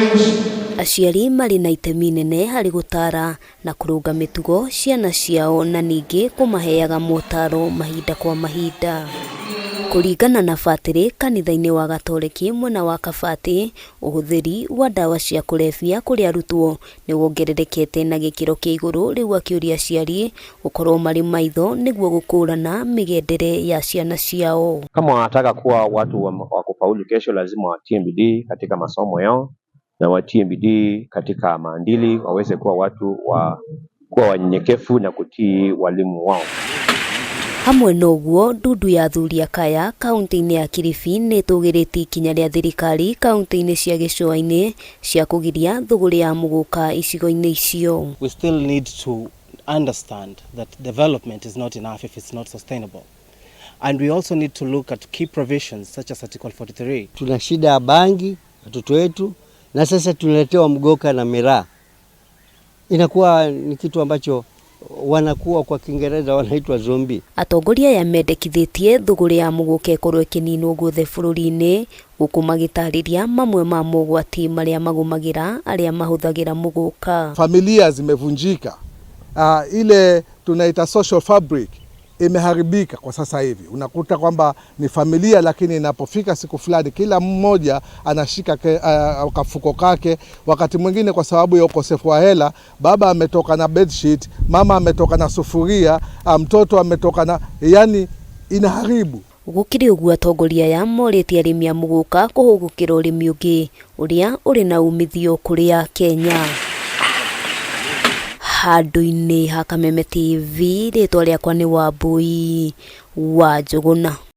Aciari marĩ na itemi inene harĩ gũtara na kũrũnga mĩtugo ciana ciao na ningĩ kũmaheaga motaro mahinda kwa mahinda. Kũringana na Batĩrĩ, kanitha-inĩ wa Gatoreki mwena wa Kabati, ũhũthĩri wa ndawa cia kũrebia kũrĩ arutwo nĩ wongererekete na gĩkĩro kĩa igũrũ, rĩu akĩũria aciari gũkorwo marĩ maitho nĩguo gũkũrana mĩgendere ya ciana ciao. Kama wanataka kuwa watu wa kufaulu kesho, lazima watie bidii katika masomo yao na watie bidii katika maadili, waweze kuwa watu kuwa wanyenyekevu na kutii walimu wao. Hamwe noguo, ndundu ya athuri a kaya kaunti-inĩ ya Kilifi nĩ tũgĩrĩtie ikinya rĩa thirikari kaunti-inĩ cia gĩcũa-inĩ cia kũgiria thũgũrĩ ya mũgũka icigo-inĩ icio. We still need to understand that development is not enough if it's not sustainable. And we also need to look at key provisions such as Article 43. Tuna shida ya bangi watoto wetu, na sasa tunaletewa mgoka na miraa. Inakuwa ni kitu ambacho wanakuwa kwa Kiingereza wanaitwa zombie. Atongoria ya mendekithĩtie thũgũrĩ ya mũgũka ĩkorwo ĩkĩninwo guothe bũrũri-inĩ, gũkũ magĩtarĩria mamwe ma mogwati marĩa magũmagĩra arĩa mahũthagĩra mũgũka. Familia zimevunjika, ile tunaita social fabric imeharibika kwa sasa hivi. Unakuta kwamba ni familia, lakini inapofika siku fulani kila mmoja anashika kafuko kake. Wakati mwingine kwa sababu ya ukosefu wa hela, baba ametoka na bedsheet, mama ametoka na sufuria, mtoto ametoka na, yani inaharibu. Gũkĩrĩ ũguo atongoria aya morĩtie arĩmi a mũgũka kũhũgũkĩra ũrĩmi ũngĩ ũrĩa ũrĩ na umithio kũrĩ Kenya. Handũ-inĩ ha Kameme TV, rĩtwa rĩakwa nĩ Wambui wa Njũgũna.